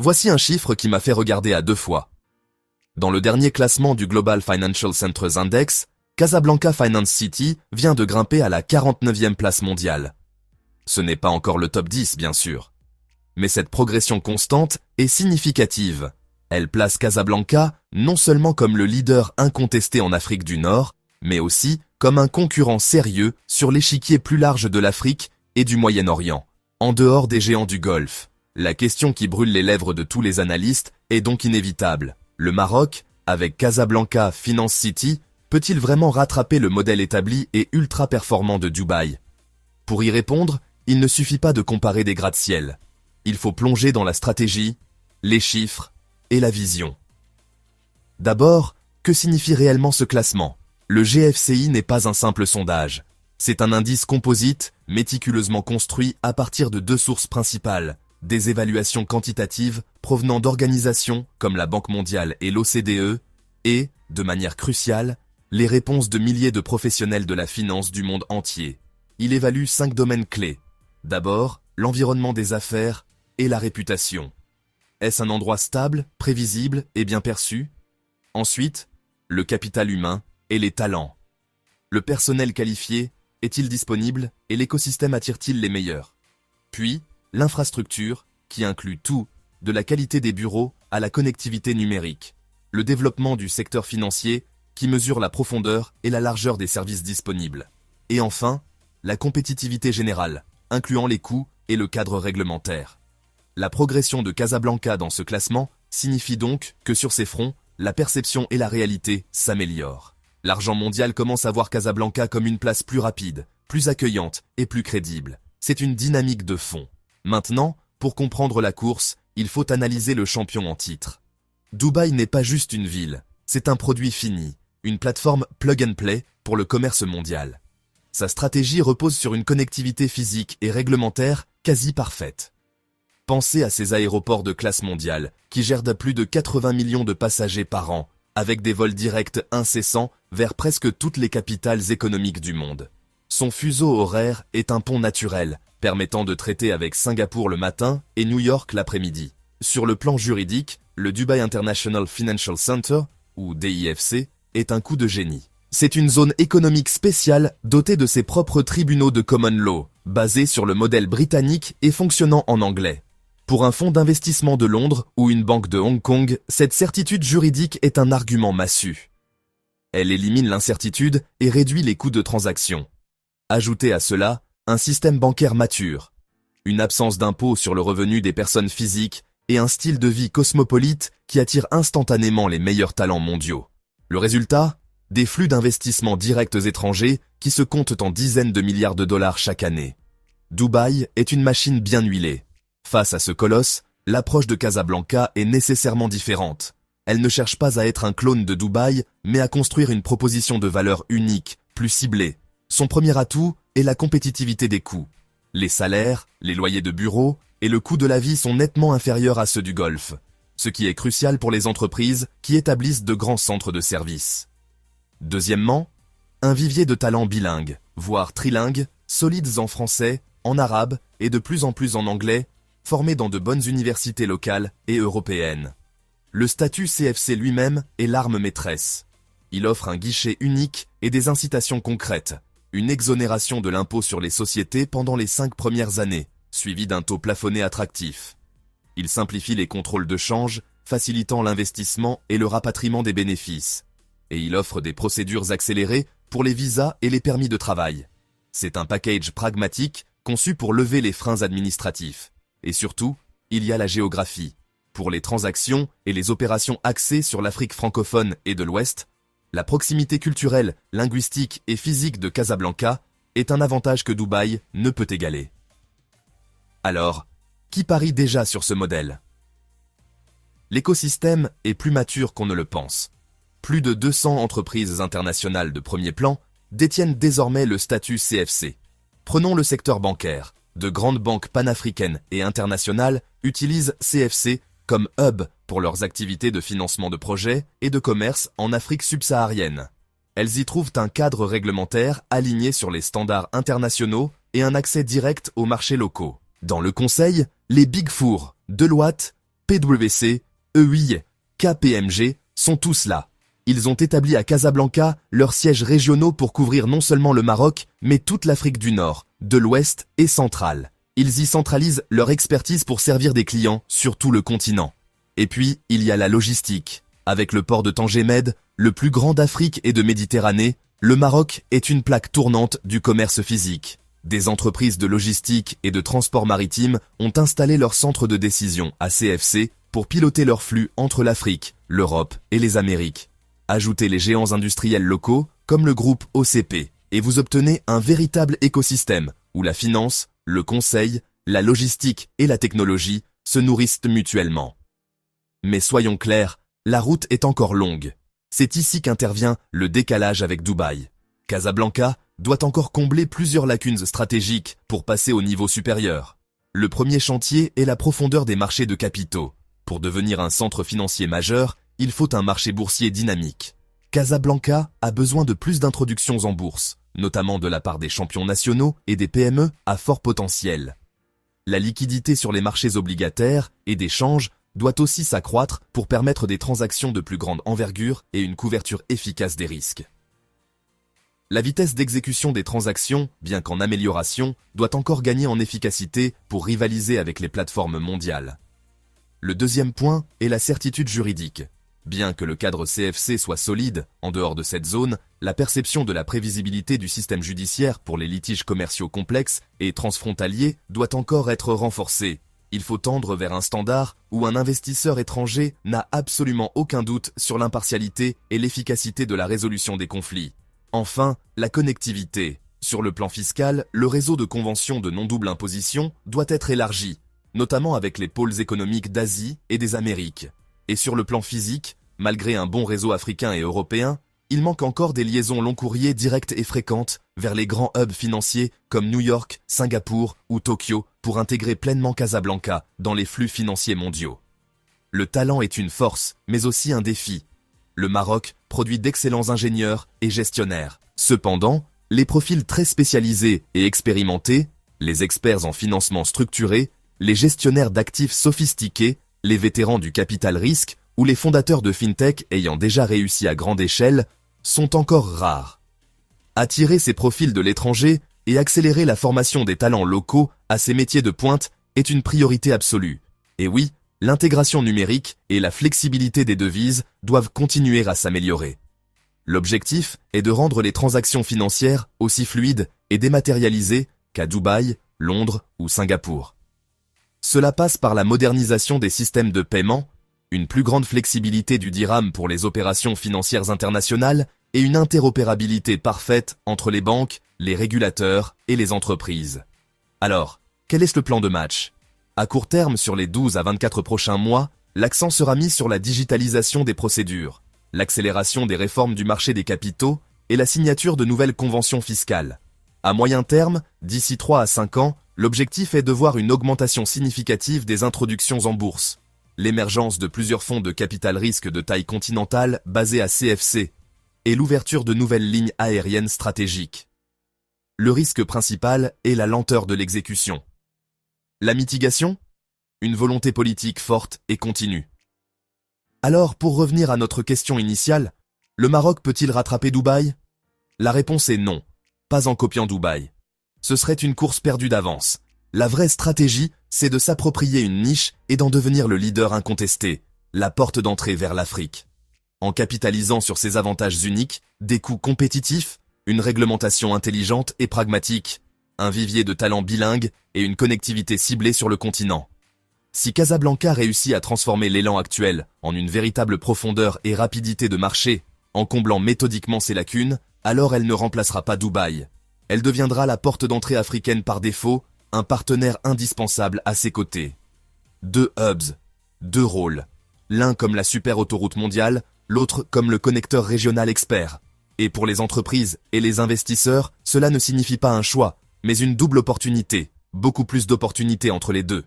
Voici un chiffre qui m'a fait regarder à deux fois. Dans le dernier classement du Global Financial Centers Index, Casablanca Finance City vient de grimper à la 49e place mondiale. Ce n'est pas encore le top 10, bien sûr. Mais cette progression constante est significative. Elle place Casablanca non seulement comme le leader incontesté en Afrique du Nord, mais aussi comme un concurrent sérieux sur l'échiquier plus large de l'Afrique et du Moyen-Orient, en dehors des géants du Golfe. La question qui brûle les lèvres de tous les analystes est donc inévitable. Le Maroc, avec Casablanca Finance City, peut-il vraiment rattraper le modèle établi et ultra performant de Dubaï? Pour y répondre, il ne suffit pas de comparer des gratte-ciel. Il faut plonger dans la stratégie, les chiffres et la vision. D'abord, que signifie réellement ce classement? Le GFCI n'est pas un simple sondage. C'est un indice composite, méticuleusement construit à partir de deux sources principales, des évaluations quantitatives provenant d'organisations comme la Banque mondiale et l'OCDE, et, de manière cruciale, les réponses de milliers de professionnels de la finance du monde entier. Il évalue 5 domaines clés. D'abord, l'environnement des affaires et la réputation. Est-ce un endroit stable, prévisible et bien perçu? Ensuite, le capital humain et les talents. Le personnel qualifié est-il disponible et l'écosystème attire-t-il les meilleurs? Puis, l'infrastructure, qui inclut tout, de la qualité des bureaux à la connectivité numérique. Le développement du secteur financier, qui mesure la profondeur et la largeur des services disponibles. Et enfin, la compétitivité générale, incluant les coûts et le cadre réglementaire. La progression de Casablanca dans ce classement signifie donc que sur ces fronts, la perception et la réalité s'améliorent. L'argent mondial commence à voir Casablanca comme une place plus rapide, plus accueillante et plus crédible. C'est une dynamique de fond. Maintenant, pour comprendre la course, il faut analyser le champion en titre. Dubaï n'est pas juste une ville, c'est un produit fini, une plateforme plug and play pour le commerce mondial. Sa stratégie repose sur une connectivité physique et réglementaire quasi parfaite. Pensez à ces aéroports de classe mondiale qui gèrent plus de 80 millions de passagers par an, avec des vols directs incessants vers presque toutes les capitales économiques du monde. Son fuseau horaire est un pont naturel, permettant de traiter avec Singapour le matin et New York l'après-midi. Sur le plan juridique, le Dubai International Financial Center, ou DIFC, est un coup de génie. C'est une zone économique spéciale dotée de ses propres tribunaux de common law, basés sur le modèle britannique et fonctionnant en anglais. Pour un fonds d'investissement de Londres ou une banque de Hong Kong, cette certitude juridique est un argument massue. Elle élimine l'incertitude et réduit les coûts de transaction. Ajoutez à cela un système bancaire mature, une absence d'impôt sur le revenu des personnes physiques et un style de vie cosmopolite qui attire instantanément les meilleurs talents mondiaux. Le résultat? Des flux d'investissements directs étrangers qui se comptent en dizaines de milliards de dollars chaque année. Dubaï est une machine bien huilée. Face à ce colosse, l'approche de Casablanca est nécessairement différente. Elle ne cherche pas à être un clone de Dubaï, mais à construire une proposition de valeur unique, plus ciblée. Son premier atout est la compétitivité des coûts. Les salaires, les loyers de bureaux et le coût de la vie sont nettement inférieurs à ceux du Golfe, ce qui est crucial pour les entreprises qui établissent de grands centres de services. Deuxièmement, un vivier de talents bilingues, voire trilingues, solides en français, en arabe et de plus en plus en anglais, formés dans de bonnes universités locales et européennes. Le statut CFC lui-même est l'arme maîtresse. Il offre un guichet unique et des incitations concrètes, une exonération de l'impôt sur les sociétés pendant les 5 premières années, suivi d'un taux plafonné attractif. Il simplifie les contrôles de change, facilitant l'investissement et le rapatriement des bénéfices. Et il offre des procédures accélérées pour les visas et les permis de travail. C'est un package pragmatique conçu pour lever les freins administratifs. Et surtout, il y a la géographie. Pour les transactions et les opérations axées sur l'Afrique francophone et de l'Ouest, la proximité culturelle, linguistique et physique de Casablanca est un avantage que Dubaï ne peut égaler. Alors, qui parie déjà sur ce modèle? L'écosystème est plus mature qu'on ne le pense. Plus de 200 entreprises internationales de premier plan détiennent désormais le statut CFC. Prenons le secteur bancaire. De grandes banques panafricaines et internationales utilisent CFC comme hub pour leurs activités de financement de projets et de commerce en Afrique subsaharienne. Elles y trouvent un cadre réglementaire aligné sur les standards internationaux et un accès direct aux marchés locaux. Dans le conseil, les Big Four, Deloitte, PwC, EY, KPMG sont tous là. Ils ont établi à Casablanca leurs sièges régionaux pour couvrir non seulement le Maroc, mais toute l'Afrique du Nord, de l'Ouest et centrale. Ils y centralisent leur expertise pour servir des clients sur tout le continent. Et puis, il y a la logistique. Avec le port de Tanger Med, le plus grand d'Afrique et de Méditerranée, le Maroc est une plaque tournante du commerce physique. Des entreprises de logistique et de transport maritime ont installé leur centre de décision à CFC pour piloter leurs flux entre l'Afrique, l'Europe et les Amériques. Ajoutez les géants industriels locaux, comme le groupe OCP, et vous obtenez un véritable écosystème où la finance, le conseil, la logistique et la technologie se nourrissent mutuellement. Mais soyons clairs, la route est encore longue. C'est ici qu'intervient le décalage avec Dubaï. Casablanca doit encore combler plusieurs lacunes stratégiques pour passer au niveau supérieur. Le premier chantier est la profondeur des marchés de capitaux. Pour devenir un centre financier majeur, il faut un marché boursier dynamique. Casablanca a besoin de plus d'introductions en bourse, notamment de la part des champions nationaux et des PME à fort potentiel. La liquidité sur les marchés obligataires et des changes doit aussi s'accroître pour permettre des transactions de plus grande envergure et une couverture efficace des risques. La vitesse d'exécution des transactions, bien qu'en amélioration, doit encore gagner en efficacité pour rivaliser avec les plateformes mondiales. Le deuxième point est la certitude juridique. Bien que le cadre CFC soit solide, en dehors de cette zone, la perception de la prévisibilité du système judiciaire pour les litiges commerciaux complexes et transfrontaliers doit encore être renforcée. Il faut tendre vers un standard où un investisseur étranger n'a absolument aucun doute sur l'impartialité et l'efficacité de la résolution des conflits. Enfin, la connectivité. Sur le plan fiscal, le réseau de conventions de non-double imposition doit être élargi, notamment avec les pôles économiques d'Asie et des Amériques. Et sur le plan physique, malgré un bon réseau africain et européen, il manque encore des liaisons long courrier directes et fréquentes vers les grands hubs financiers comme New York, Singapour ou Tokyo pour intégrer pleinement Casablanca dans les flux financiers mondiaux. Le talent est une force, mais aussi un défi. Le Maroc produit d'excellents ingénieurs et gestionnaires. Cependant, les profils très spécialisés et expérimentés, les experts en financement structuré, les gestionnaires d'actifs sophistiqués, les vétérans du capital risque ou les fondateurs de fintech ayant déjà réussi à grande échelle, sont encore rares. Attirer ces profils de l'étranger et accélérer la formation des talents locaux à ces métiers de pointe est une priorité absolue. Et oui, l'intégration numérique et la flexibilité des devises doivent continuer à s'améliorer. L'objectif est de rendre les transactions financières aussi fluides et dématérialisées qu'à Dubaï, Londres ou Singapour. Cela passe par la modernisation des systèmes de paiement, une plus grande flexibilité du dirham pour les opérations financières internationales et une interopérabilité parfaite entre les banques, les régulateurs et les entreprises. Alors, quel est le plan de match ? À court terme, sur les 12 à 24 prochains mois, l'accent sera mis sur la digitalisation des procédures, l'accélération des réformes du marché des capitaux et la signature de nouvelles conventions fiscales. À moyen terme, d'ici 3 à 5 ans, l'objectif est de voir une augmentation significative des introductions en bourse, l'émergence de plusieurs fonds de capital risque de taille continentale basés à CFC et l'ouverture de nouvelles lignes aériennes stratégiques. Le risque principal est la lenteur de l'exécution. La mitigation ? Une volonté politique forte et continue. Alors, pour revenir à notre question initiale, le Maroc peut-il rattraper Dubaï ? La réponse est non, pas en copiant Dubaï. Ce serait une course perdue d'avance. La vraie stratégie, c'est de s'approprier une niche et d'en devenir le leader incontesté, la porte d'entrée vers l'Afrique. En capitalisant sur ses avantages uniques, des coûts compétitifs, une réglementation intelligente et pragmatique, un vivier de talents bilingues et une connectivité ciblée sur le continent. Si Casablanca réussit à transformer l'élan actuel en une véritable profondeur et rapidité de marché, en comblant méthodiquement ses lacunes, alors elle ne remplacera pas Dubaï. Elle deviendra la porte d'entrée africaine par défaut, un partenaire indispensable à ses côtés. 2 hubs, 2 rôles. L'un comme la super autoroute mondiale, l'autre comme le connecteur régional expert. Et pour les entreprises et les investisseurs, cela ne signifie pas un choix, mais une double opportunité, beaucoup plus d'opportunités entre les deux.